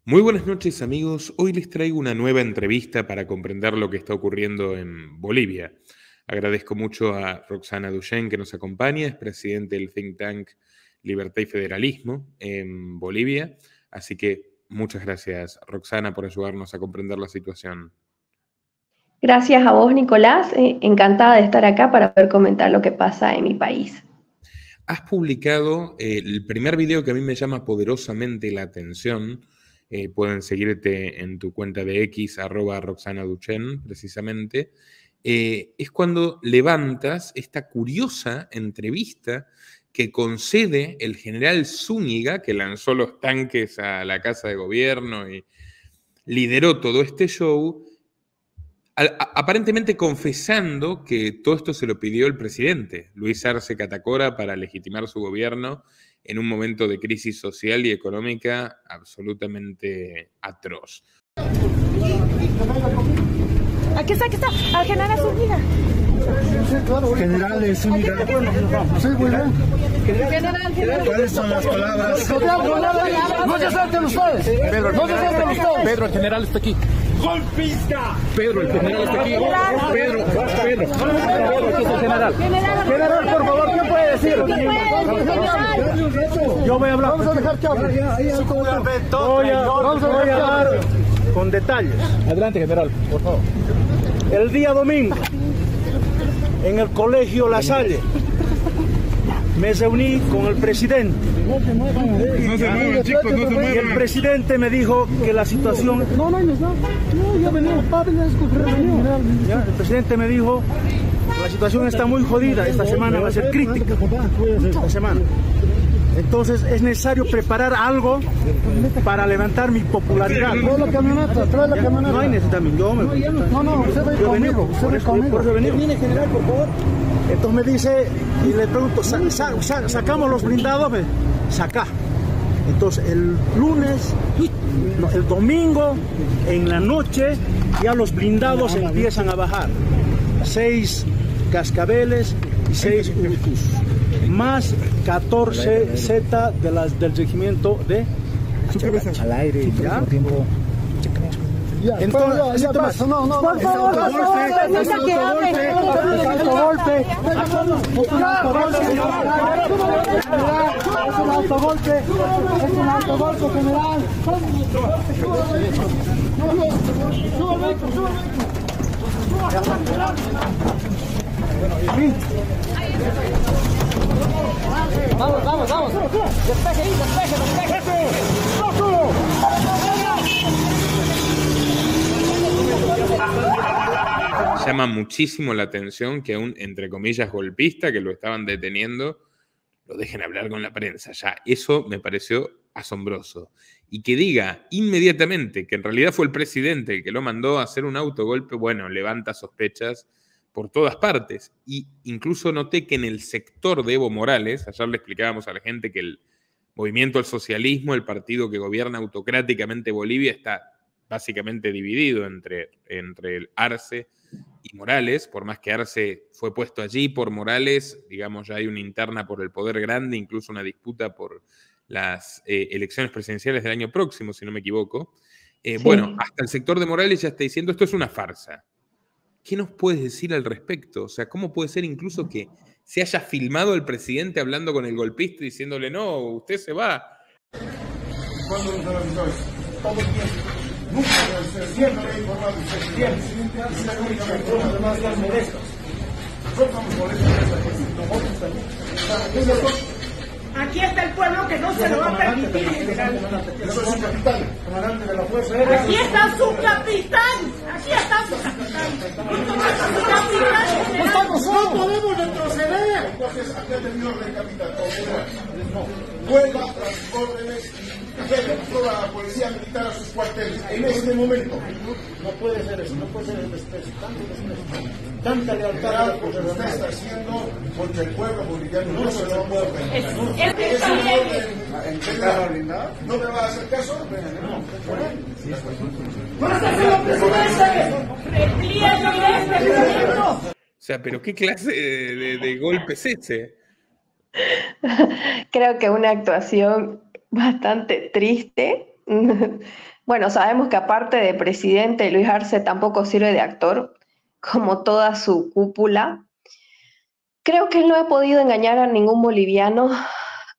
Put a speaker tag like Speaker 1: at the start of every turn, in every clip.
Speaker 1: Muy buenas noches amigos, hoy les traigo una nueva entrevista para comprender lo que está ocurriendo en Bolivia. Agradezco mucho a Roxana Duchen que nos acompaña, es presidente del think tank Libertad y Federalismo en Bolivia, así que muchas gracias Roxana por ayudarnos a comprender la situación.
Speaker 2: Gracias a vos, Nicolás. Encantada de estar acá para poder comentar lo que pasa en mi país.
Speaker 1: Has publicado el primer video que a mí me llama poderosamente la atención. Pueden seguirte en tu cuenta de X, @RoxanaDuchen, precisamente. Es cuando levantas esta curiosa entrevista que concede el general Zúñiga, que lanzó los tanques a la Casa de Gobierno y lideró todo este show, aparentemente confesando que todo esto se lo pidió el presidente, Luis Arce Catacora, para legitimar su gobierno en un momento de crisis social y económica absolutamente atroz.
Speaker 3: Aquí está, al general Zúñiga.
Speaker 4: General Zúñiga. Sí, muy bien. General. ¿Cuáles son las palabras? No se acerquen ustedes. Pedro, no se acerquen ustedes.
Speaker 5: Pedro, el general está aquí.
Speaker 4: ¡Golpista!
Speaker 5: Pedro, el general está aquí. Pedro, aquí está el general.
Speaker 4: General, por favor, ¿qué puede decir? Yo voy a hablar. Vamos a dejar que hable. Vamos a hablar con detalles.
Speaker 5: Adelante, general, por favor.
Speaker 4: El día domingo, en el colegio La Salle, me reuní con el presidente.
Speaker 5: No se muevan, chicos, no se muevan.
Speaker 4: Y el presidente me dijo que la situación... El presidente me dijo que la situación está muy jodida. Esta semana va a ser crítica. Esta semana. Entonces es necesario preparar algo para levantar mi popularidad.
Speaker 6: Trae la camioneta.
Speaker 4: No hay necesidad, yo me voy.
Speaker 6: No, usted va conmigo, usted va conmigo.
Speaker 4: Por eso venir. Viene, general, por favor. Entonces me dice, y le pregunto, ¿sacamos los blindados? Saca. Entonces el lunes, no, el domingo, en la noche, ya los blindados empiezan a bajar. 6 cascabeles y 6 Urcus. Más 14 Z del regimiento de
Speaker 6: al aire,
Speaker 4: ¿ya?
Speaker 6: Tiempo.
Speaker 4: Entonces,
Speaker 6: no.
Speaker 3: Por favor, deja que hable.
Speaker 4: Es un autogolpe, general.
Speaker 3: Vamos. Despeje.
Speaker 1: Llama muchísimo la atención que a un, entre comillas, golpista que lo estaban deteniendo, lo dejen hablar con la prensa. Ya, eso me pareció asombroso. Y que diga inmediatamente que en realidad fue el presidente el que lo mandó a hacer un autogolpe, bueno, levanta sospechas por todas partes. Y incluso noté que en el sector de Evo Morales, ayer le explicábamos a la gente que el movimiento al socialismo, el partido que gobierna autocráticamente Bolivia, está básicamente dividido entre el Arce y Morales, por más que Arce fue puesto allí por Morales, digamos, ya hay una interna por el poder grande, incluso una disputa por las elecciones presidenciales del año próximo, si no me equivoco. Sí. Bueno, hasta el sector de Morales ya está diciendo esto es una farsa. ¿Qué nos puedes decir al respecto? O sea, ¿cómo puede ser incluso que se haya filmado al presidente hablando con el golpista diciéndole no, usted se va?
Speaker 6: ¿Cuándo nos avisó eso? Todo el tiempo. Nunca, siempre he informado siempre. Además, las molestas. Nosotros estamos molestos de esta cosa. Nosotros también.
Speaker 3: Aquí está el pueblo que no se lo va a permitir, general.
Speaker 6: Eso es su capitán, comandante de la Fuerza Aérea.
Speaker 3: Aquí está su capitán.
Speaker 6: No podemos retroceder. Entonces, aquí ha tenido el capitán. Vuelva a las órdenes. Lleve toda la policía militar a sus cuarteles en este momento.
Speaker 4: No puede ser eso, no puede ser el desprecio, tanta lealtad
Speaker 6: Lo que usted está haciendo porque el pueblo boliviano no se lo puede permitir. ¿No me va a hacer caso?
Speaker 3: ¡No se lo presidente!
Speaker 1: O sea, pero ¿qué clase de golpe es ese?
Speaker 2: Creo que una actuación bastante triste Bueno, sabemos que aparte de presidente, Luis Arce tampoco sirve de actor, como toda su cúpula. Creo que él no ha podido engañar a ningún boliviano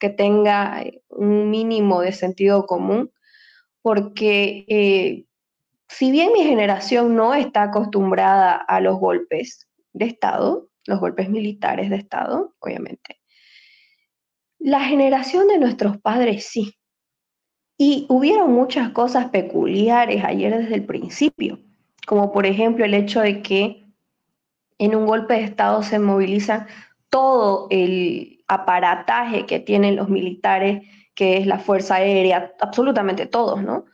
Speaker 2: que tenga un mínimo de sentido común, porque si bien mi generación no está acostumbrada a los golpes de Estado, los golpes militares de Estado, obviamente, la generación de nuestros padres sí. Y hubieron muchas cosas peculiares ayer desde el principio, como por ejemplo el hecho de que en un golpe de Estado se moviliza todo el aparataje que tienen los militares, que es la Fuerza Aérea, absolutamente todos, ¿no?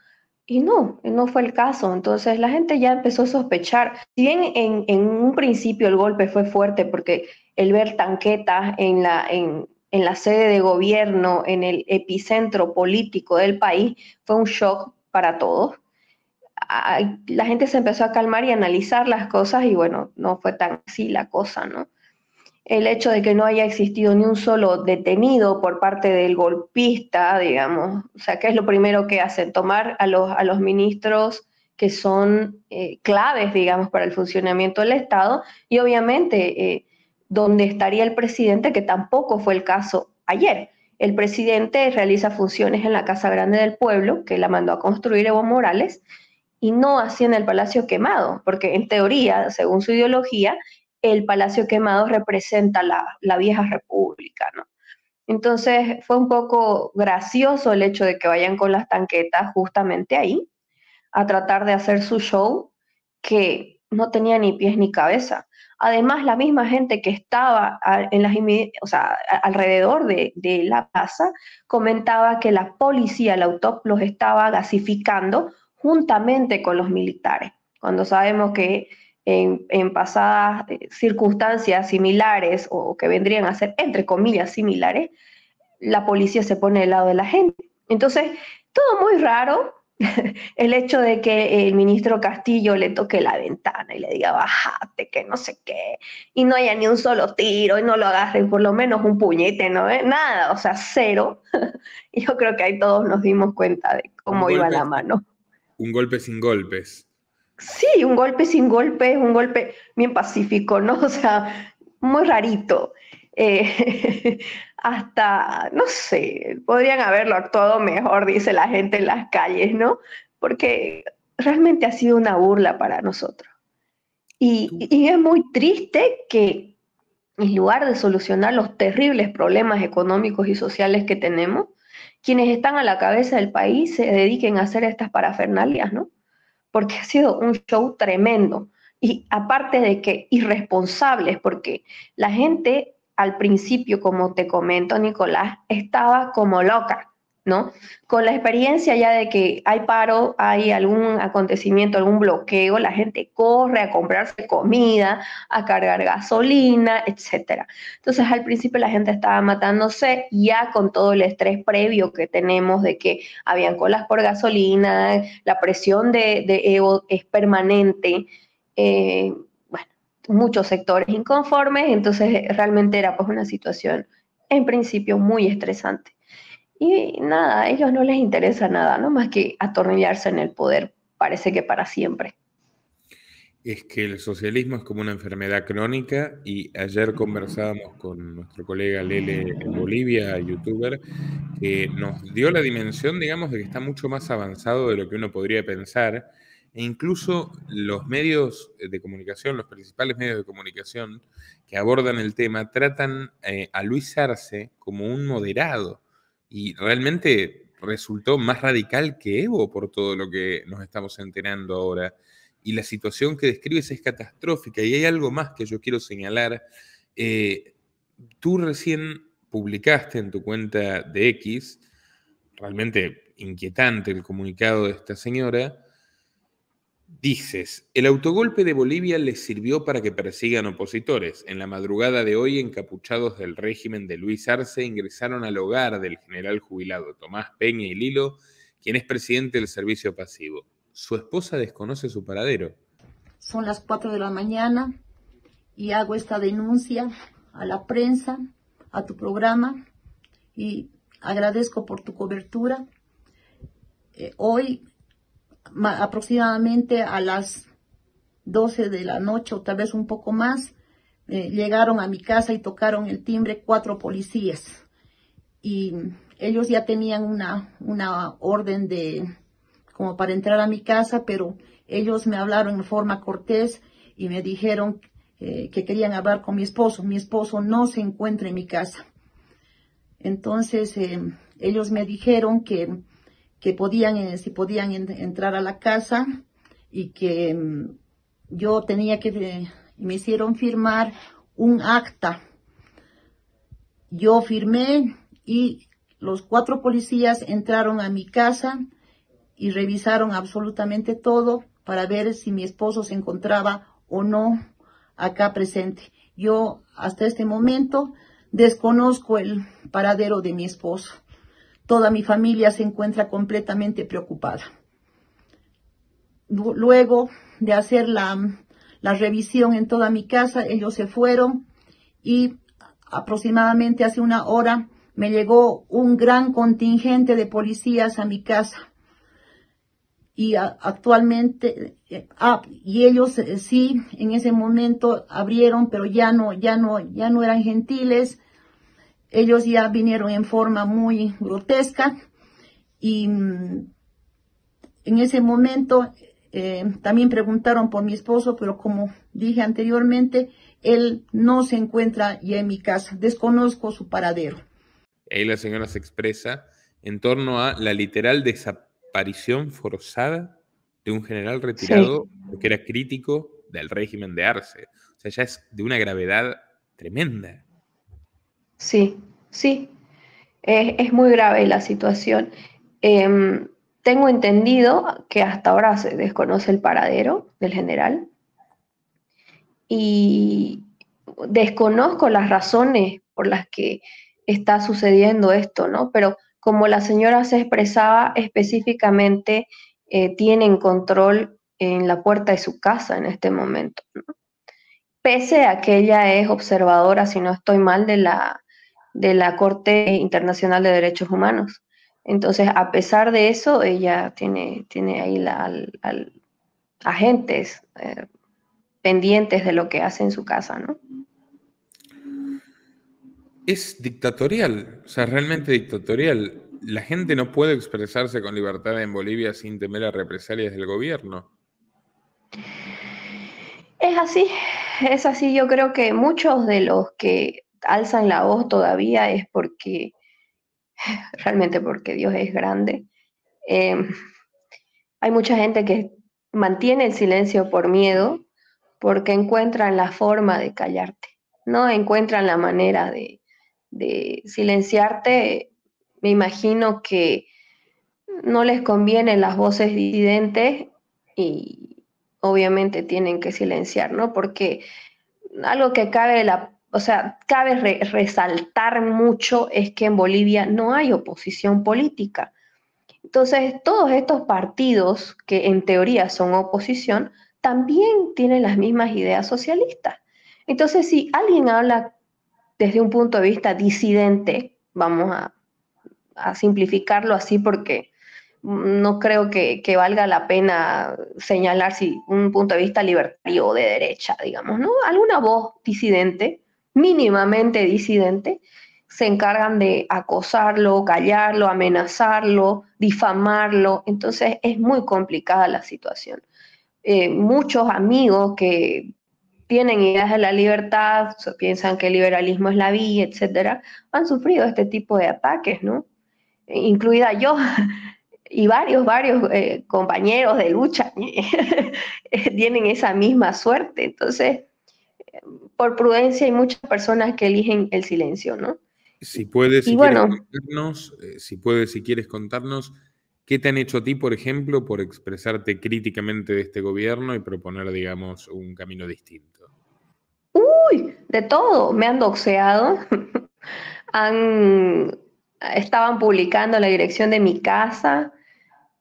Speaker 2: Y no fue el caso. Entonces la gente ya empezó a sospechar. Si bien en un principio el golpe fue fuerte porque el ver tanquetas en la sede de gobierno, en el epicentro político del país, fue un shock para todos. La gente se empezó a calmar y a analizar las cosas y bueno, no fue tan así la cosa, ¿no? El hecho de que no haya existido ni un solo detenido por parte del golpista, digamos, o sea, ¿qué es lo primero que hacen? Tomar a los ministros que son claves, digamos, para el funcionamiento del Estado y obviamente donde estaría el presidente, que tampoco fue el caso ayer. El presidente realiza funciones en la Casa Grande del Pueblo, que la mandó a construir Evo Morales, y no así en el Palacio Quemado, porque en teoría, según su ideología, el Palacio Quemado representa la vieja república, ¿no? Entonces fue un poco gracioso el hecho de que vayan con las tanquetas justamente ahí a tratar de hacer su show que no tenía ni pies ni cabeza. Además, la misma gente que estaba alrededor de la plaza comentaba que la policía, la UTOP, los estaba gasificando juntamente con los militares, cuando sabemos que en pasadas circunstancias similares o que vendrían a ser, entre comillas, similares, la policía se pone del lado de la gente. Entonces, todo muy raro. El hecho de que el ministro Castillo le toque la ventana y le diga bájate, que no sé qué, y no haya ni un solo tiro y no lo agarren por lo menos un puñete, ¿no? Nada, o sea, cero. Y yo creo que ahí todos nos dimos cuenta de cómo iba la mano.
Speaker 1: Un golpe sin golpes.
Speaker 2: Sí, un golpe sin golpe, un golpe bien pacífico, ¿no? O sea, muy rarito. Hasta, no sé, podrían haberlo actuado mejor, dice la gente en las calles, ¿no? Porque realmente ha sido una burla para nosotros. Y es muy triste que en lugar de solucionar los terribles problemas económicos y sociales que tenemos, quienes están a la cabeza del país se dediquen a hacer estas parafernalias, ¿no? Porque ha sido un show tremendo. Y aparte de que irresponsables, porque la gente al principio, como te comento, Nicolás, estaba como loca, ¿no? Con la experiencia ya de que hay paro, hay algún acontecimiento, algún bloqueo, la gente corre a comprarse comida, a cargar gasolina, etcétera. Entonces, al principio la gente estaba matándose ya con todo el estrés previo que tenemos de que habían colas por gasolina, la presión de Evo es permanente, bueno, muchos sectores inconformes, entonces realmente era pues una situación en principio muy estresante. Y nada, a ellos no les interesa nada, ¿no? Más que atornillarse en el poder, parece que para siempre.
Speaker 1: Es que el socialismo es como una enfermedad crónica y ayer conversábamos con nuestro colega Lele en Bolivia, youtuber, que nos dio la dimensión, digamos, de que está mucho más avanzado de lo que uno podría pensar e incluso los medios de comunicación, los principales medios de comunicación que abordan el tema, tratan a Luis Arce como un moderado. Y realmente resultó más radical que Evo por todo lo que nos estamos enterando ahora. Y la situación que describes es catastrófica. Y hay algo más que yo quiero señalar. Tú recién publicaste en tu cuenta de X, realmente inquietante el comunicado de esta señora, dices, el autogolpe de Bolivia les sirvió para que persigan opositores. En la madrugada de hoy, encapuchados del régimen de Luis Arce, ingresaron al hogar del general jubilado Tomás Peña y Lilo, quien es presidente del servicio pasivo. Su esposa desconoce su paradero.
Speaker 7: Son las 4 de la mañana y hago esta denuncia a la prensa, a tu programa, y agradezco por tu cobertura. hoy aproximadamente a las 12 de la noche o tal vez un poco más, llegaron a mi casa y tocaron el timbre 4 policías. Y ellos ya tenían una orden como para entrar a mi casa, pero ellos me hablaron en forma cortés y me dijeron que querían hablar con mi esposo. Mi esposo no se encuentra en mi casa. Entonces ellos me dijeron que si podían entrar a la casa y que yo tenía que, me hicieron firmar un acta. Yo firmé y los 4 policías entraron a mi casa y revisaron absolutamente todo para ver si mi esposo se encontraba o no acá presente. Yo hasta este momento desconozco el paradero de mi esposo. Toda mi familia se encuentra completamente preocupada. Luego de hacer la revisión en toda mi casa, ellos se fueron y aproximadamente hace 1 hora me llegó un gran contingente de policías a mi casa. Y actualmente, y ellos sí, en ese momento abrieron, pero ya no eran gentiles. Ellos ya vinieron en forma muy grotesca y en ese momento también preguntaron por mi esposo, pero como dije anteriormente, él no se encuentra ya en mi casa. Desconozco su paradero.
Speaker 1: Ahí la señora se expresa en torno a la literal desaparición forzada de un general retirado porque era crítico del régimen de Arce. O sea, ya es de una gravedad tremenda.
Speaker 2: Sí, sí, es muy grave la situación. Tengo entendido que hasta ahora se desconoce el paradero del general y desconozco las razones por las que está sucediendo esto, ¿no? Pero como la señora se expresaba específicamente, tienen control en la puerta de su casa en este momento, ¿no? Pese a que ella es observadora, si no estoy mal, de la Corte Internacional de Derechos Humanos. Entonces, a pesar de eso, ella tiene ahí agentes pendientes de lo que hace en su casa, ¿no?
Speaker 1: Es dictatorial, o sea, realmente dictatorial. La gente no puede expresarse con libertad en Bolivia sin temer a represalias del gobierno.
Speaker 2: Es así. Yo creo que muchos de los que alzan la voz todavía es realmente porque Dios es grande. Hay mucha gente que mantiene el silencio por miedo, porque encuentran la forma de callarte, ¿no? Encuentran la manera de silenciarte. Me imagino que no les convienen las voces disidentes y obviamente tienen que silenciar, ¿no? Porque algo que cabe resaltar mucho es que en Bolivia no hay oposición política. Entonces, todos estos partidos que en teoría son oposición, también tienen las mismas ideas socialistas. Entonces, si alguien habla desde un punto de vista disidente, vamos a simplificarlo así porque no creo que valga la pena señalar si un punto de vista libertario o de derecha, digamos, ¿no? Alguna voz disidente, mínimamente disidente, se encargan de acosarlo, callarlo, amenazarlo, difamarlo. Entonces es muy complicada la situación. Muchos amigos que tienen ideas de la libertad, piensan que el liberalismo es la vía, etcétera, han sufrido este tipo de ataques, ¿no? Incluida yo, y varios compañeros de lucha tienen esa misma suerte. Entonces, por prudencia hay muchas personas que eligen el silencio, ¿no?
Speaker 1: Si puedes, si quieres contarnos, ¿qué te han hecho a ti, por ejemplo, por expresarte críticamente de este gobierno y proponer, digamos, un camino distinto?
Speaker 2: Uy, de todo. Me han doxeado. Estaban publicando la dirección de mi casa.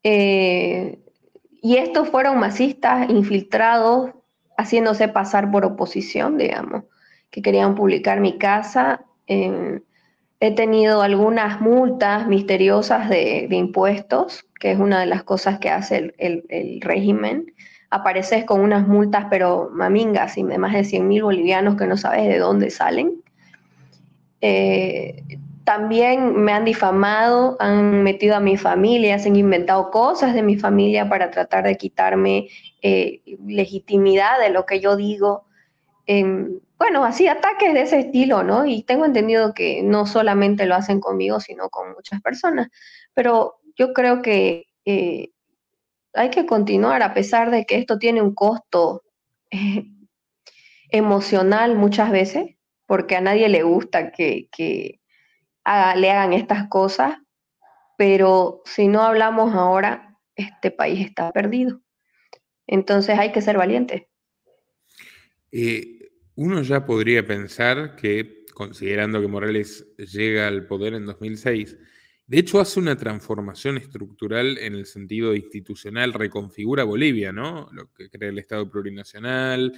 Speaker 2: Y estos fueron masistas infiltrados, haciéndose pasar por oposición, digamos, que querían publicar mi casa. He tenido algunas multas misteriosas de impuestos, que es una de las cosas que hace el régimen. Apareces con unas multas, pero mamingas, y de más de 100.000 bolivianos que no sabes de dónde salen. También me han difamado, han metido a mi familia, se han inventado cosas de mi familia para tratar de quitarme legitimidad de lo que yo digo. Bueno, así ataques de ese estilo, ¿no? Y tengo entendido que no solamente lo hacen conmigo, sino con muchas personas. Pero yo creo que hay que continuar, a pesar de que esto tiene un costo emocional muchas veces, porque a nadie le gusta que le hagan estas cosas, pero si no hablamos ahora, este país está perdido. Entonces hay que ser valiente.
Speaker 1: Uno ya podría pensar que, considerando que Morales llega al poder en 2006, de hecho hace una transformación estructural en el sentido institucional, reconfigura Bolivia, ¿no? Lo que crea el Estado plurinacional,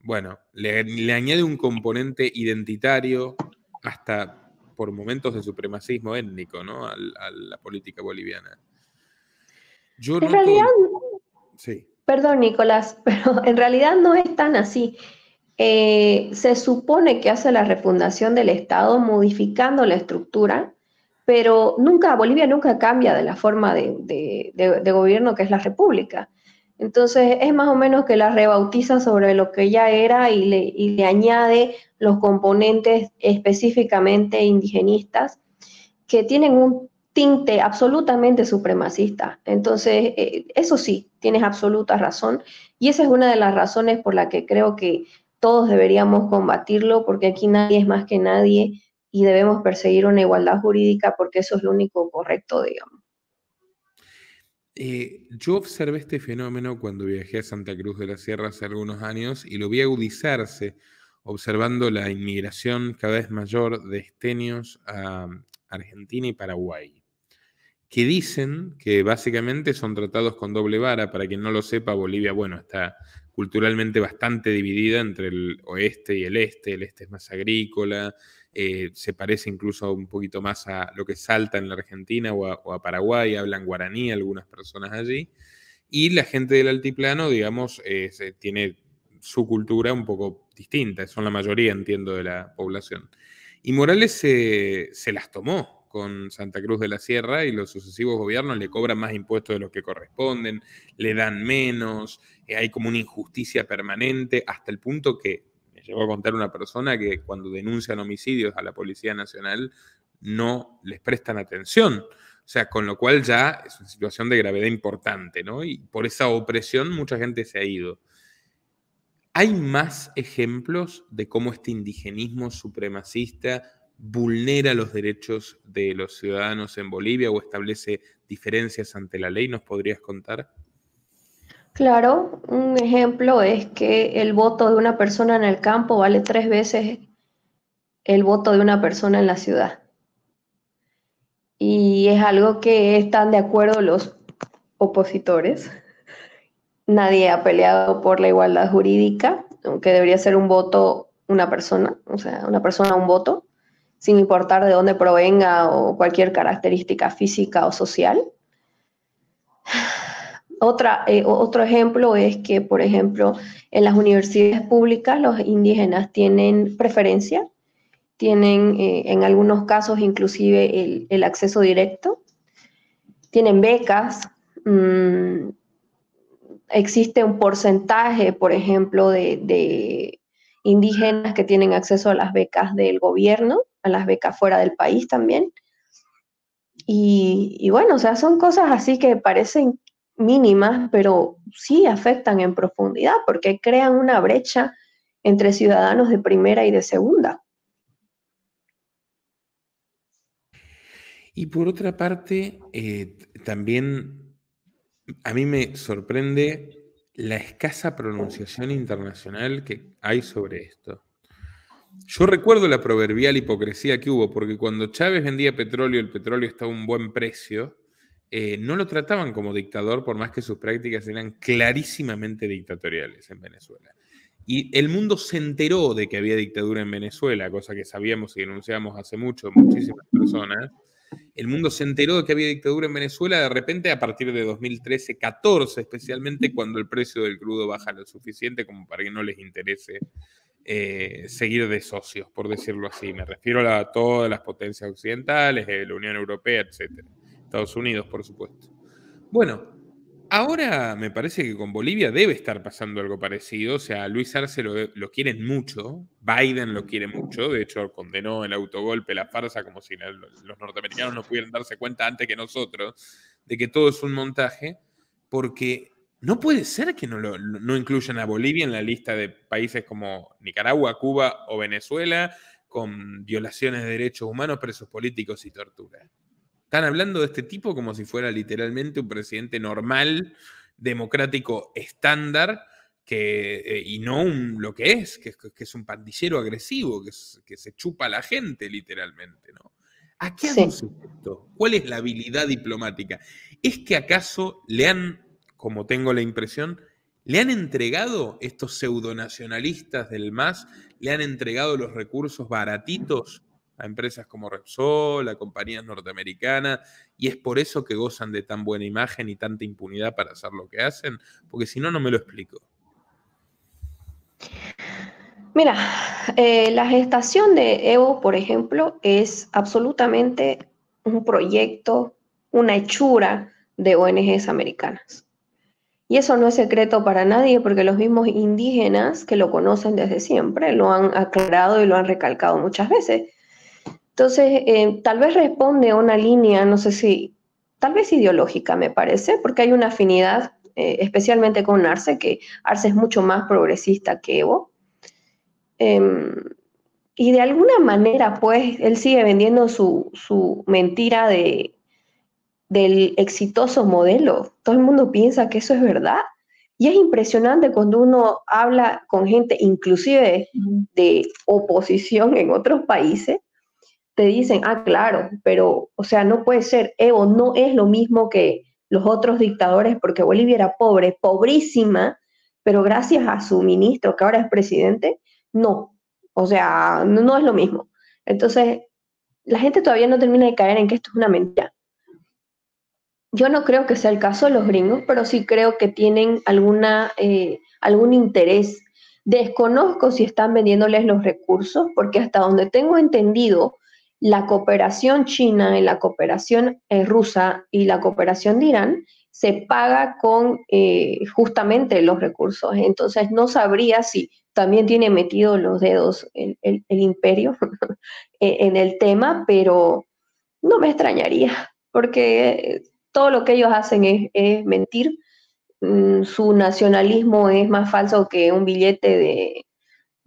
Speaker 1: bueno, le añade un componente identitario hasta por momentos de supremacismo étnico, ¿no? A la política boliviana. Yo
Speaker 2: en realidad,
Speaker 1: sí.
Speaker 2: Perdón, Nicolás, pero en realidad no es tan así. Se supone que hace la refundación del Estado modificando la estructura, pero Bolivia nunca cambia de la forma de gobierno que es la república. Entonces es más o menos que la rebautiza sobre lo que ya era y le añade los componentes específicamente indigenistas que tienen un tinte absolutamente supremacista. Entonces, eso sí, tienes absoluta razón. Y esa es una de las razones por la que creo que todos deberíamos combatirlo, porque aquí nadie es más que nadie y debemos perseguir una igualdad jurídica porque eso es lo único correcto, digamos.
Speaker 1: Yo observé este fenómeno cuando viajé a Santa Cruz de la Sierra hace algunos años y lo vi agudizarse observando la inmigración cada vez mayor de esteños a Argentina y Paraguay, que dicen que básicamente son tratados con doble vara. Para quien no lo sepa, Bolivia, bueno, está culturalmente bastante dividida entre el oeste y el este es más agrícola, se parece incluso un poquito más a lo que es Salta en la Argentina o a Paraguay, hablan guaraní algunas personas allí, y la gente del altiplano, digamos, tiene su cultura un poco distinta, son la mayoría, entiendo, de la población. Y Morales se las tomó con Santa Cruz de la Sierra y los sucesivos gobiernos le cobran más impuestos de los que corresponden, le dan menos, hay como una injusticia permanente, hasta el punto que me llegó a contar una persona que cuando denuncian homicidios a la Policía Nacional no les prestan atención. O sea, con lo cual ya es una situación de gravedad importante, ¿no? Y por esa opresión mucha gente se ha ido. ¿Hay más ejemplos de cómo este indigenismo supremacista vulnera los derechos de los ciudadanos en Bolivia o establece diferencias ante la ley? ¿Nos podrías contar?
Speaker 2: Claro, un ejemplo es que el voto de una persona en el campo vale 3 veces el voto de una persona en la ciudad. Y es algo que están de acuerdo los opositores. Nadie ha peleado por la igualdad jurídica, aunque debería ser un voto una persona, o sea, una persona un voto, sin importar de dónde provenga o cualquier característica física o social. Otro ejemplo es que, por ejemplo, en las universidades públicas los indígenas tienen preferencia, tienen en algunos casos inclusive el acceso directo, tienen becas, existe un porcentaje, por ejemplo, de indígenas que tienen acceso a las becas del gobierno, a las becas fuera del país también. Y bueno, o sea, son cosas así que parecen mínimas, pero sí afectan en profundidad porque crean una brecha entre ciudadanos de primera y de segunda.
Speaker 1: Y por otra parte, también a mí me sorprende la escasa pronunciación internacional que hay sobre esto. Yo recuerdo la proverbial hipocresía que hubo, porque cuando Chávez vendía petróleo, el petróleo estaba a un buen precio, no lo trataban como dictador, por más que sus prácticas eran clarísimamente dictatoriales en Venezuela. Y el mundo se enteró de que había dictadura en Venezuela, cosa que sabíamos y denunciamos hace mucho muchísimas personas. El mundo se enteró de que había dictadura en Venezuela de repente a partir de 2013, 14, especialmente cuando el precio del crudo baja lo suficiente como para que no les interese seguir de socios, por decirlo así. Me refiero a todas las potencias occidentales, la Unión Europea, etc. Estados Unidos, por supuesto. Bueno, ahora me parece que con Bolivia debe estar pasando algo parecido. O sea, Luis Arce lo quieren mucho, Biden lo quiere mucho, de hecho condenó el autogolpe, la farsa, como si los norteamericanos no pudieran darse cuenta antes que nosotros de que todo es un montaje, porque no puede ser que no incluyan a Bolivia en la lista de países como Nicaragua, Cuba o Venezuela con violaciones de derechos humanos, presos políticos y tortura. Están hablando de este tipo como si fuera literalmente un presidente normal, democrático, estándar, y no lo que es un pandillero agresivo, que se chupa a la gente literalmente, ¿no? ¿A qué aduce esto? ¿Cuál es la habilidad diplomática? ¿Es que acaso le han, como tengo la impresión, le han entregado estos pseudonacionalistas del MAS, le han entregado los recursos baratitos a empresas como Repsol, a compañías norteamericanas, y es por eso que gozan de tan buena imagen y tanta impunidad para hacer lo que hacen? Porque si no, no me lo explico.
Speaker 2: Mira, la gestación de Evo, por ejemplo, es absolutamente un proyecto, una hechura de ONGs americanas. Y eso no es secreto para nadie porque los mismos indígenas que lo conocen desde siempre lo han aclarado y lo han recalcado muchas veces. Entonces, tal vez responde a una línea, no sé si, tal vez ideológica me parece, porque hay una afinidad, especialmente con Arce, que Arce es mucho más progresista que Evo. Y de alguna manera, pues, él sigue vendiendo su mentira del exitoso modelo. Todo el mundo piensa que eso es verdad. Y es impresionante cuando uno habla con gente, inclusive de oposición en otros países, te dicen, claro, pero, o sea, no puede ser, Evo no es lo mismo que los otros dictadores, porque Bolivia era pobre, pobrísima, pero gracias a su ministro, que ahora es presidente, no. O sea, no es lo mismo. Entonces, la gente todavía no termina de caer en que esto es una mentira. Yo no creo que sea el caso de los gringos, pero sí creo que tienen algún interés. Desconozco si están vendiéndoles los recursos, porque hasta donde tengo entendido, la cooperación china, la cooperación rusa y la cooperación de Irán se paga con justamente los recursos. Entonces no sabría si también tiene metido los dedos el imperio en el tema, pero no me extrañaría, porque todo lo que ellos hacen es mentir. Su nacionalismo es más falso que un billete de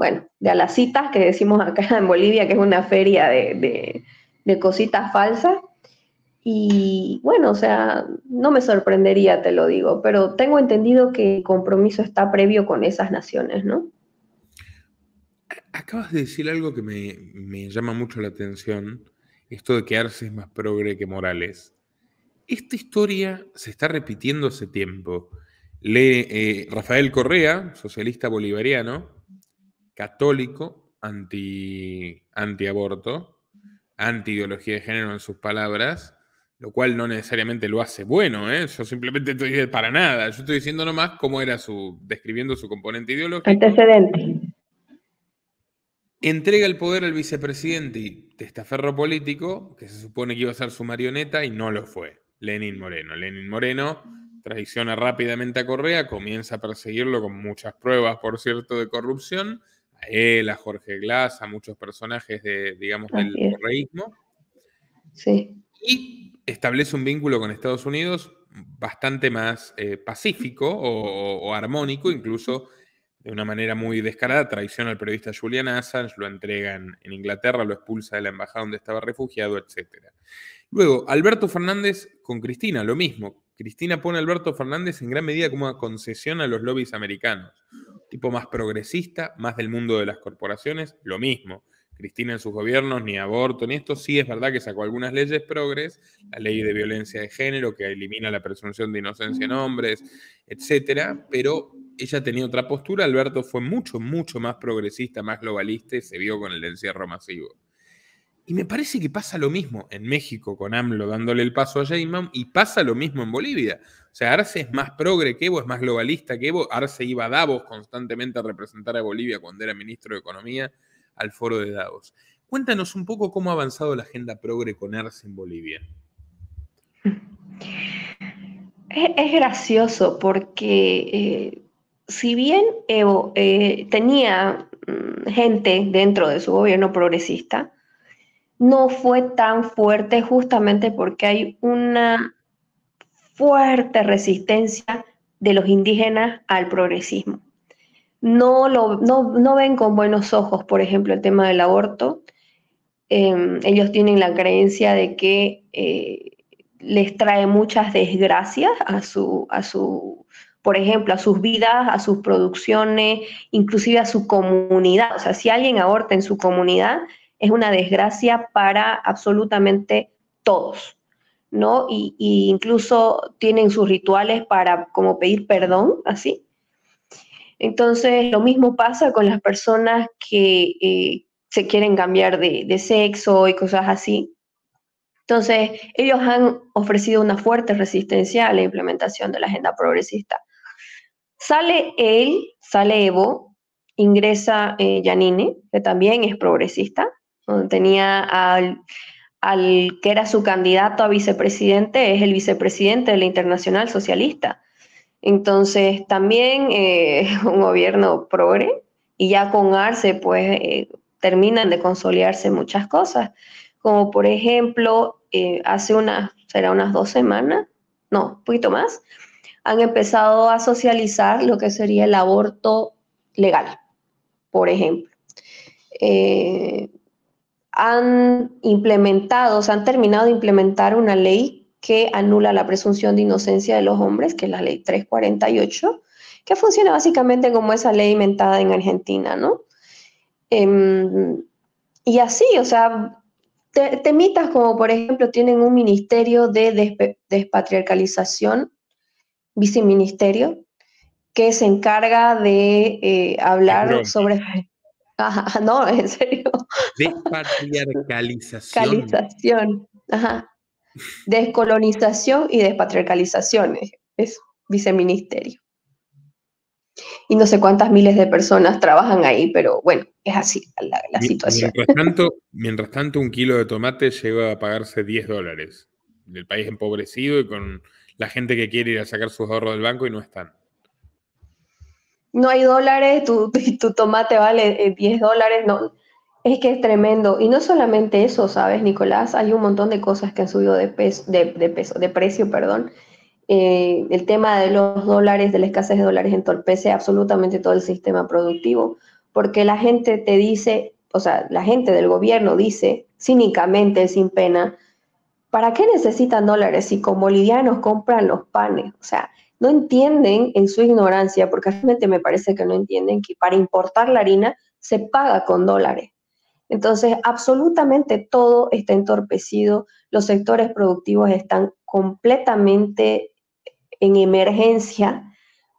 Speaker 2: a las citas, que decimos acá en Bolivia, que es una feria de cositas falsas. Y bueno, o sea, no me sorprendería, te lo digo, pero tengo entendido que el compromiso está previo con esas naciones, ¿no?
Speaker 1: Acabas de decir algo que me llama mucho la atención, esto de que Arce es más progre que Morales. Esta historia se está repitiendo hace tiempo. Rafael Correa, socialista bolivariano, católico, anti-aborto, anti-ideología de género en sus palabras, lo cual no necesariamente lo hace bueno, ¿eh? Yo simplemente estoy diciendo para nada. Yo estoy diciendo nomás cómo era describiendo su componente ideológico.
Speaker 2: Antecedente.
Speaker 1: Entrega el poder al vicepresidente y testaferro político, que se supone que iba a ser su marioneta, y no lo fue. Lenín Moreno. Lenín Moreno traiciona rápidamente a Correa, comienza a perseguirlo con muchas pruebas, por cierto, de corrupción. A él, a Jorge Glass, a muchos personajes del correísmo.
Speaker 2: Sí.
Speaker 1: Y establece un vínculo con Estados Unidos bastante más pacífico o armónico, incluso de una manera muy descarada. Traiciona al periodista Julian Assange, lo entrega en Inglaterra, lo expulsa de la embajada donde estaba refugiado, etc. Luego, Alberto Fernández con Cristina, lo mismo. Cristina pone a Alberto Fernández en gran medida como una concesión a los lobbies americanos. Tipo más progresista, más del mundo de las corporaciones, lo mismo. Cristina en sus gobiernos, ni aborto, ni esto. Sí es verdad que sacó algunas leyes progres, la ley de violencia de género, que elimina la presunción de inocencia en hombres, etcétera, pero ella tenía otra postura, Alberto fue mucho, mucho más progresista, más globalista y se vio con el encierro masivo. Y me parece que pasa lo mismo en México con AMLO dándole el paso a Sheinbaum y pasa lo mismo en Bolivia. O sea, Arce es más progre que Evo, es más globalista que Evo. Arce iba a Davos constantemente a representar a Bolivia cuando era ministro de Economía al foro de Davos. Cuéntanos un poco cómo ha avanzado la agenda progre con Arce en Bolivia.
Speaker 2: Es gracioso porque si bien Evo tenía gente dentro de su gobierno progresista, no fue tan fuerte justamente porque hay una fuerte resistencia de los indígenas al progresismo. No ven con buenos ojos, por ejemplo, el tema del aborto. Ellos tienen la creencia de que les trae muchas desgracias por ejemplo, a sus vidas, a sus producciones, inclusive a su comunidad. O sea, si alguien aborta en su comunidad, es una desgracia para absolutamente todos, ¿no? Y incluso tienen sus rituales para como pedir perdón, así. Entonces, lo mismo pasa con las personas que se quieren cambiar de sexo y cosas así. Entonces, ellos han ofrecido una fuerte resistencia a la implementación de la agenda progresista. Sale Evo, ingresa Giannini, que también es progresista, donde tenía al que era su candidato a vicepresidente, es el vicepresidente de la Internacional Socialista. Entonces, también un gobierno progre, y ya con Arce, pues, terminan de consolidarse muchas cosas, como por ejemplo, hace unas 2 semanas, no, un poquito más, han empezado a socializar lo que sería el aborto legal, por ejemplo. Han terminado de implementar una ley que anula la presunción de inocencia de los hombres, que es la ley 348, que funciona básicamente como esa ley inventada en Argentina, ¿no? Y así, o sea, temitas como por ejemplo tienen un ministerio de despatriarcalización, viceministerio, que se encarga de hablar sobre... Ajá, no, en serio.
Speaker 1: Despatriarcalización.
Speaker 2: Ajá. Descolonización y despatriarcalización es viceministerio. Y no sé cuántas miles de personas trabajan ahí, pero bueno, es así la situación.
Speaker 1: Mientras tanto, un kilo de tomate llega a pagarse $10. Del país empobrecido y con la gente que quiere ir a sacar sus ahorros del banco y no están.
Speaker 2: No hay dólares, tu tomate vale $10, no. Es que es tremendo. Y no solamente eso, ¿sabes, Nicolás? Hay un montón de cosas que han subido de precio, perdón. El tema de los dólares, de la escasez de dólares, entorpece absolutamente todo el sistema productivo, porque la gente te dice, o sea, la gente del gobierno dice, cínicamente, sin pena, ¿para qué necesitan dólares si con bolivianos compran los panes? O sea, no entienden en su ignorancia, porque realmente me parece que no entienden que para importar la harina se paga con dólares. Entonces, absolutamente todo está entorpecido, los sectores productivos están completamente en emergencia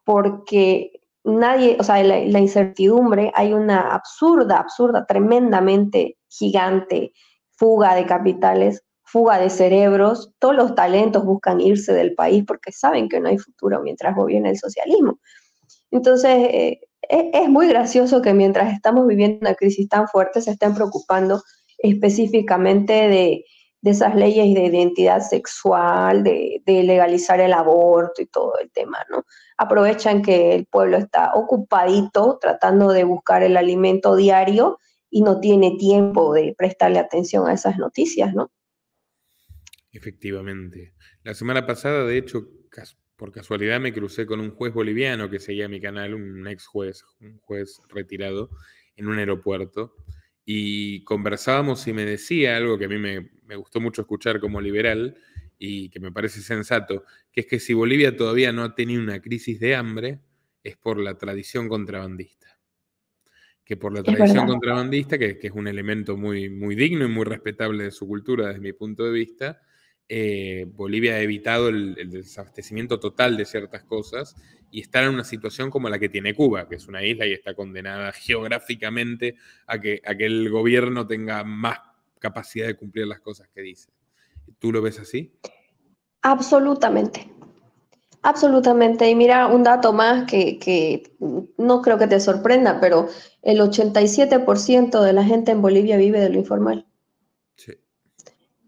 Speaker 2: porque nadie, o sea, la incertidumbre, hay una absurda, tremendamente gigante fuga de capitales, fuga de cerebros, todos los talentos buscan irse del país porque saben que no hay futuro mientras gobierna el socialismo. Entonces, es muy gracioso que mientras estamos viviendo una crisis tan fuerte se estén preocupando específicamente de esas leyes de identidad sexual, de legalizar el aborto y todo el tema, ¿no? Aprovechan que el pueblo está ocupadito tratando de buscar el alimento diario y no tiene tiempo de prestarle atención a esas noticias, ¿no?
Speaker 1: Efectivamente. La semana pasada, de hecho, por casualidad me crucé con un juez boliviano que seguía mi canal, un ex juez, un juez retirado, en un aeropuerto, y conversábamos y me decía algo que a mí me gustó mucho escuchar como liberal y que me parece sensato, que es que si Bolivia todavía no ha tenido una crisis de hambre, es por la tradición contrabandista. Que por la tradición contrabandista, que es un elemento muy, muy digno y muy respetable de su cultura desde mi punto de vista, Bolivia ha evitado el desabastecimiento total de ciertas cosas y está en una situación como la que tiene Cuba, que es una isla y está condenada geográficamente a que el gobierno tenga más capacidad de cumplir las cosas que dice. ¿Tú lo ves así?
Speaker 2: Absolutamente. Absolutamente. Y mira, un dato más que no creo que te sorprenda, pero el 87% de la gente en Bolivia vive de lo informal.
Speaker 1: Sí.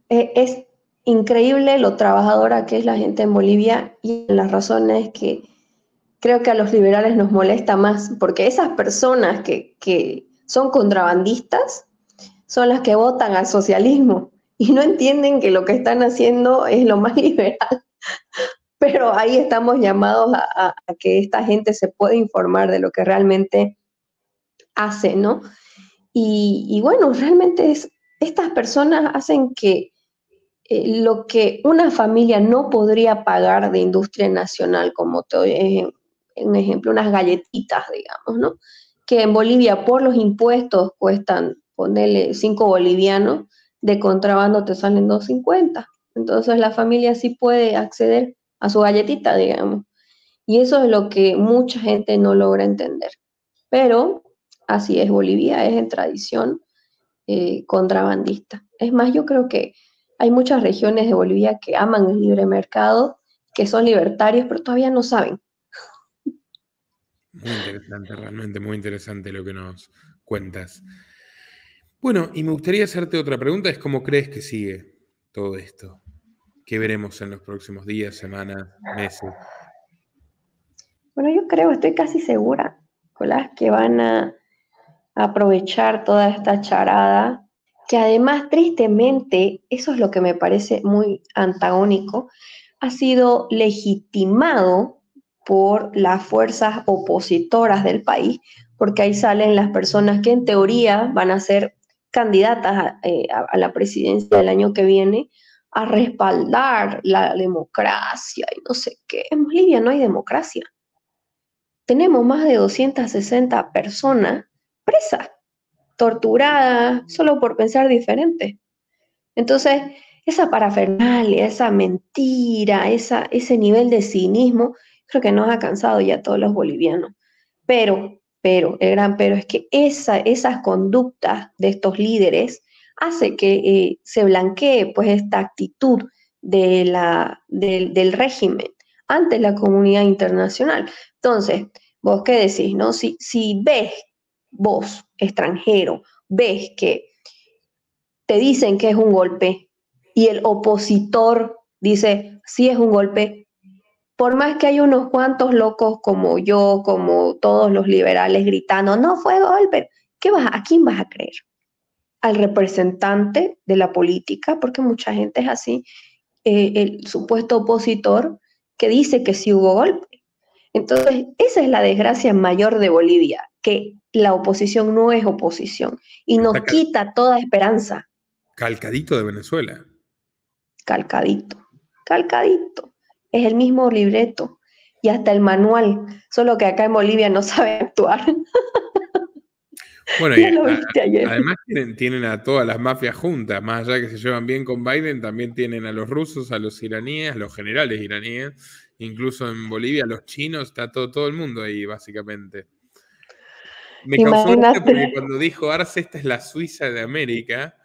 Speaker 2: Es increíble lo trabajadora que es la gente en Bolivia y las razones que creo que a los liberales nos molesta más, porque esas personas que son contrabandistas son las que votan al socialismo y no entienden que lo que están haciendo es lo más liberal. Pero ahí estamos llamados a que esta gente se pueda informar de lo que realmente hace, ¿no? Y bueno, realmente estas personas hacen que lo que una familia no podría pagar de industria nacional, como te doy un ejemplo, unas galletitas, digamos, ¿no? Que en Bolivia por los impuestos cuestan, ponerle 5 bolivianos, de contrabando te salen 2.50. Entonces la familia sí puede acceder a su galletita, digamos. Y eso es lo que mucha gente no logra entender. Pero así es, Bolivia es en tradición contrabandista. Es más, yo creo que hay muchas regiones de Bolivia que aman el libre mercado, que son libertarios, pero todavía no saben.
Speaker 1: Muy interesante, realmente muy interesante lo que nos cuentas. Bueno, y me gustaría hacerte otra pregunta, es ¿cómo crees que sigue todo esto? ¿Qué veremos en los próximos días, semanas, meses?
Speaker 2: Bueno, yo creo, estoy casi segura, Nicolás, que van a aprovechar toda esta charada, que además, tristemente, eso es lo que me parece muy antagónico, ha sido legitimado por las fuerzas opositoras del país, porque ahí salen las personas que en teoría van a ser candidatas a la presidencia del año que viene, a respaldar la democracia y no sé qué. En Bolivia no hay democracia. Tenemos más de 260 personas presas, torturadas, solo por pensar diferente. Entonces, esa parafernalia, esa mentira, ese nivel de cinismo, creo que nos ha cansado ya a todos los bolivianos. Pero, el gran pero es que esas conductas de estos líderes hace que se blanquee pues esta actitud del régimen ante la comunidad internacional. Entonces, ¿vos qué decís, no? Si ves, vos, extranjero, ves que te dicen que es un golpe y el opositor dice, sí es un golpe, por más que hay unos cuantos locos como yo, como todos los liberales gritando, no fue golpe, ¿a quién vas a creer? ¿Al representante de la política? Porque mucha gente es así, el supuesto opositor que dice que sí hubo golpe. Entonces, esa es la desgracia mayor de Bolivia, que la oposición no es oposición y nos quita toda esperanza.
Speaker 1: Calcadito de Venezuela.
Speaker 2: Calcadito. Es el mismo libreto y hasta el manual, solo que acá en Bolivia no sabe actuar.
Speaker 1: Bueno,
Speaker 2: ya lo viste ayer.
Speaker 1: Además tienen a todas las mafias juntas, más allá de que se llevan bien con Biden, también tienen a los rusos, a los iraníes, a los generales iraníes, incluso en Bolivia, a los chinos, está todo el mundo ahí, básicamente. Me causó gracia porque cuando dijo Arce, esta es la Suiza de América,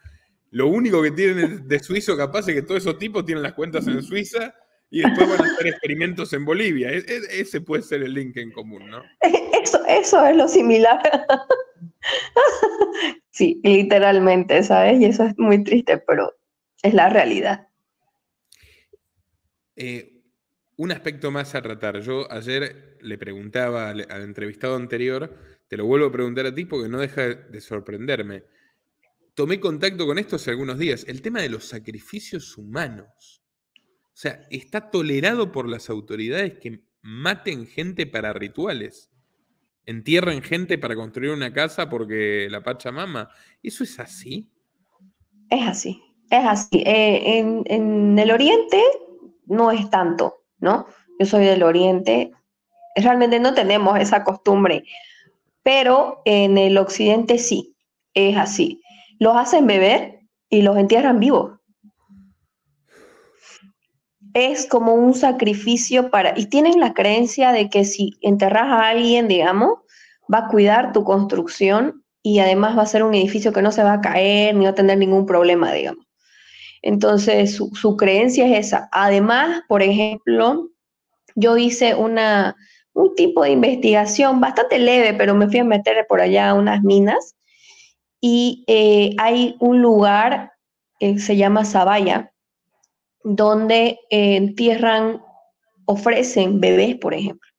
Speaker 1: lo único que tienen de suizo capaz es que todos esos tipos tienen las cuentas en Suiza y después van a hacer experimentos en Bolivia. Ese puede ser el link en común, ¿no?
Speaker 2: Eso es lo similar. Sí, literalmente, ¿sabes? Y eso es muy triste, pero es la realidad.
Speaker 1: Un aspecto más a tratar. Yo ayer le preguntaba al entrevistado anterior, te lo vuelvo a preguntar a ti porque no deja de sorprenderme. Tomé contacto con esto hace algunos días. El tema de los sacrificios humanos. O sea, ¿está tolerado por las autoridades que maten gente para rituales? ¿Entierren gente para construir una casa porque la Pachamama? ¿Eso es así?
Speaker 2: Es así. En el Oriente no es tanto, ¿no? Yo soy del Oriente. Realmente no tenemos esa costumbre. Pero en el Occidente sí, es así. Los hacen beber y los entierran vivos. es como un sacrificio y tienen la creencia de que si enterras a alguien, digamos, va a cuidar tu construcción y además va a ser un edificio que no se va a caer ni va a tener ningún problema, digamos. Entonces, su creencia es esa. Además, por ejemplo, yo hice un tipo de investigación bastante leve, pero me fui a meter por allá a unas minas y hay un lugar, se llama Zabaya, donde ofrecen bebés, por ejemplo,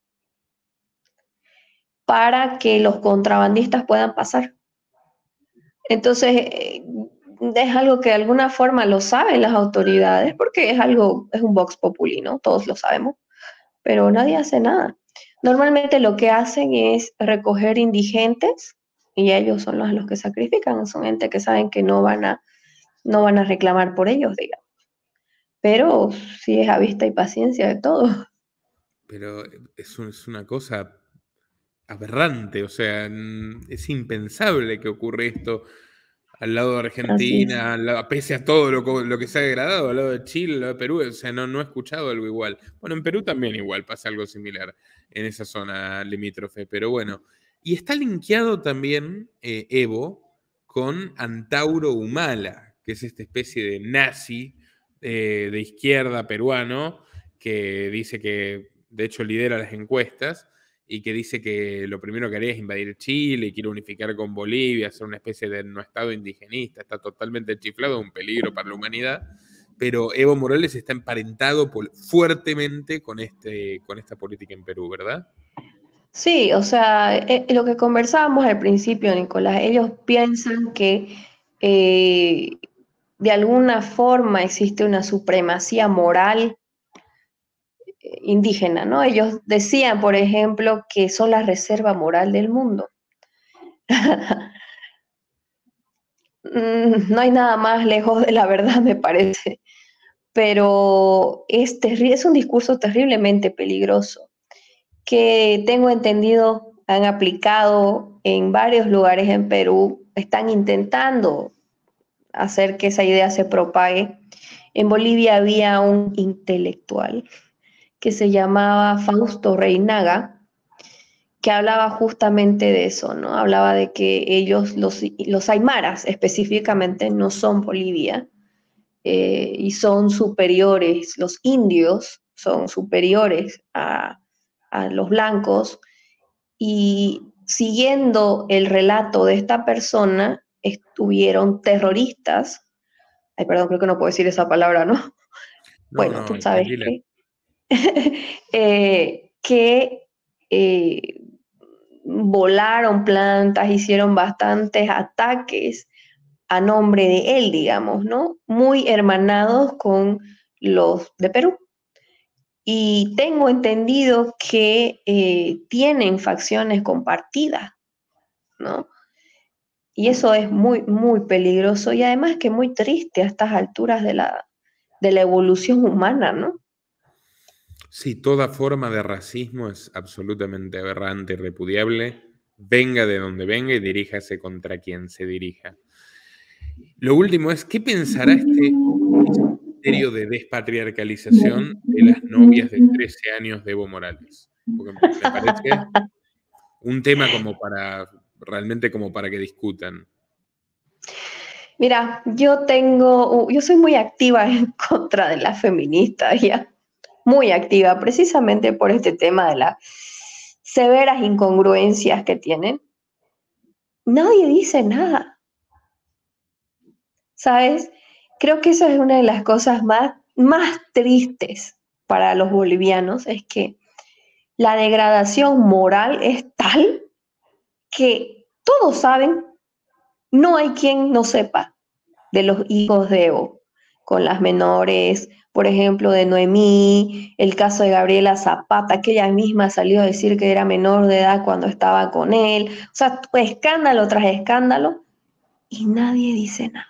Speaker 2: para que los contrabandistas puedan pasar. Entonces, es algo que de alguna forma lo saben las autoridades, porque es un vox populi, ¿no? Todos lo sabemos, pero nadie hace nada. Normalmente lo que hacen es recoger indigentes y ellos son los que sacrifican, son gente que saben que no van a reclamar por ellos, digamos. Pero sí es a vista y paciencia de todo.
Speaker 1: Pero es una cosa aberrante, o sea, es impensable que ocurra esto al lado de Argentina, pese a todo lo que se ha degradado, al lado de Chile, al lado de Perú, o sea, no he escuchado algo igual. Bueno, en Perú también igual pasa algo similar en esa zona limítrofe, pero bueno. Y está linkeado también Evo con Antauro Humala, que es esta especie de nazi de izquierda peruano, que dice que, de hecho, lidera las encuestas, y que dice que lo primero que haría es invadir Chile y quiere unificar con Bolivia, hacer una especie de no estado indigenista, está totalmente chiflado, un peligro para la humanidad, pero Evo Morales está emparentado fuertemente con esta política en Perú, ¿verdad?
Speaker 2: Sí, o sea, lo que conversábamos al principio, Nicolás, ellos piensan que de alguna forma existe una supremacía moral indígena, ¿no? Ellos decían, por ejemplo, que son la reserva moral del mundo. No hay nada más lejos de la verdad, me parece. Pero es un discurso terriblemente peligroso, que tengo entendido han aplicado en varios lugares en Perú, están intentando hacer que esa idea se propague. En Bolivia había un intelectual que se llamaba Fausto Reinaga, que hablaba justamente de eso, ¿no? Hablaba de que ellos, los aymaras específicamente, no son Bolivia, y son superiores, los indios son superiores a los blancos, y siguiendo el relato de esta persona, estuvieron terroristas, ay, perdón, creo que no puedo decir esa palabra, ¿no?
Speaker 1: No,
Speaker 2: bueno,
Speaker 1: no,
Speaker 2: tú sabes
Speaker 1: tranquila.
Speaker 2: que volaron plantas, hicieron bastantes ataques a nombre de él, digamos, ¿no? Muy hermanados con los de Perú. Y tengo entendido que tienen facciones compartidas, ¿no? Y eso es muy, muy peligroso y además que muy triste a estas alturas de la evolución humana, ¿no?
Speaker 1: Sí, toda forma de racismo es absolutamente aberrante y repudiable, venga de donde venga y diríjase contra quien se dirija. Lo último es, ¿qué pensará este ministerio de despatriarcalización de las novias de 13 años de Evo Morales? Porque me parece un tema realmente como para que discutan.
Speaker 2: Mira, yo soy muy activa en contra de las feministas, ya, muy activa, precisamente por este tema de las severas incongruencias que tienen. Nadie dice nada, ¿sabes? Creo que esa es una de las cosas más tristes para los bolivianos, es que la degradación moral es tal que todos saben, no hay quien no sepa de los hijos de Evo, con las menores, por ejemplo, de Noemí, el caso de Gabriela Zapata, que ella misma salió a decir que era menor de edad cuando estaba con él, o sea, escándalo tras escándalo, y nadie dice nada.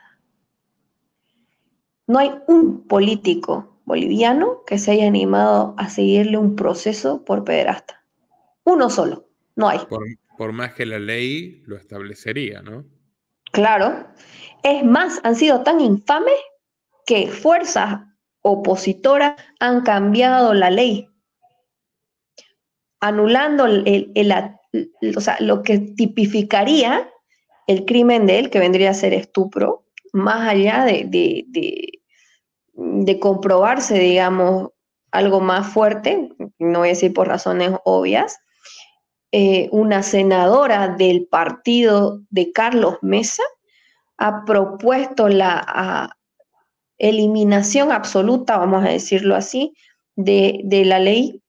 Speaker 2: No hay un político boliviano que se haya animado a seguirle un proceso por pederasta. Uno solo, no hay.
Speaker 1: Por más que la ley lo establecería, ¿no?
Speaker 2: Claro. Es más, han sido tan infames que fuerzas opositoras han cambiado la ley, anulando o sea, lo que tipificaría el crimen de él, que vendría a ser estupro, más allá de comprobarse, digamos, algo más fuerte, no voy a decir por razones obvias. Una senadora del partido de Carlos Mesa ha propuesto la eliminación absoluta, vamos a decirlo así, de la ley,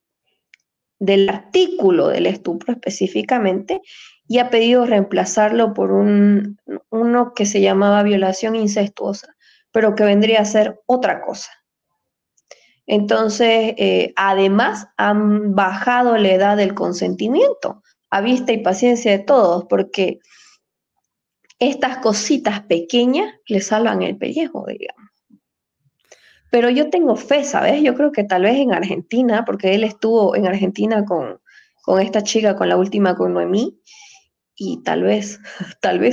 Speaker 2: del artículo del estupro específicamente, y ha pedido reemplazarlo por uno que se llamaba violación incestuosa, pero que vendría a ser otra cosa. Entonces, además, han bajado la edad del consentimiento, a vista y paciencia de todos, porque estas cositas pequeñas le salvan el pellejo, digamos. Pero yo tengo fe, ¿sabes? Yo creo que tal vez en Argentina, porque él estuvo en Argentina con esta chica, con la última, con Noemí, y tal vez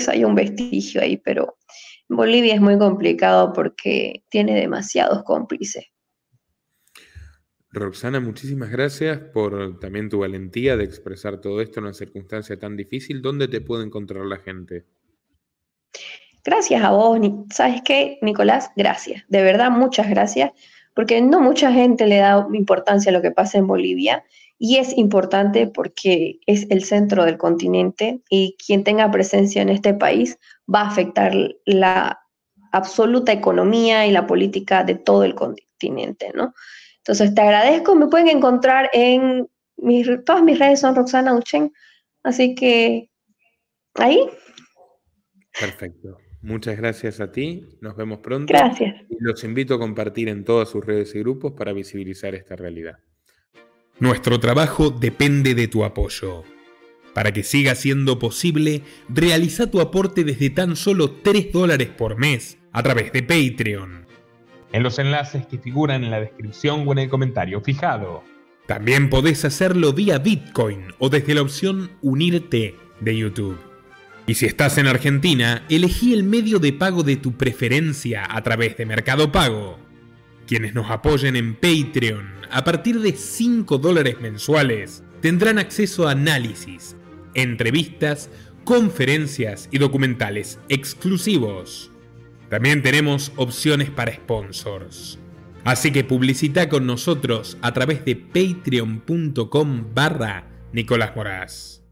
Speaker 2: haya un vestigio ahí, pero en Bolivia es muy complicado porque tiene demasiados cómplices.
Speaker 1: Roxana, muchísimas gracias por también tu valentía de expresar todo esto en una circunstancia tan difícil. ¿Dónde te puede encontrar la gente?
Speaker 2: Gracias a vos, ¿sabes qué, Nicolás? Gracias, de verdad muchas gracias, porque no mucha gente le da importancia a lo que pasa en Bolivia, y es importante porque es el centro del continente, y quien tenga presencia en este país va a afectar la absoluta economía y la política de todo el continente, ¿no? Entonces te agradezco, me pueden encontrar en todas mis redes son Roxana Uchén, así que ahí.
Speaker 1: Perfecto. Muchas gracias a ti, nos vemos pronto.
Speaker 2: Gracias.
Speaker 1: Y los invito a compartir en todas sus redes y grupos para visibilizar esta realidad. Nuestro trabajo depende de tu apoyo. Para que siga siendo posible, realiza tu aporte desde tan solo $3 por mes a través de Patreon, en los enlaces que figuran en la descripción o en el comentario fijado. También podés hacerlo vía Bitcoin o desde la opción Unirte de YouTube. Y si estás en Argentina, elegí el medio de pago de tu preferencia a través de Mercado Pago. Quienes nos apoyen en Patreon a partir de $5 mensuales tendrán acceso a análisis, entrevistas, conferencias y documentales exclusivos. También tenemos opciones para sponsors. Así que publicita con nosotros a través de patreon.com/Nicolás Moraz.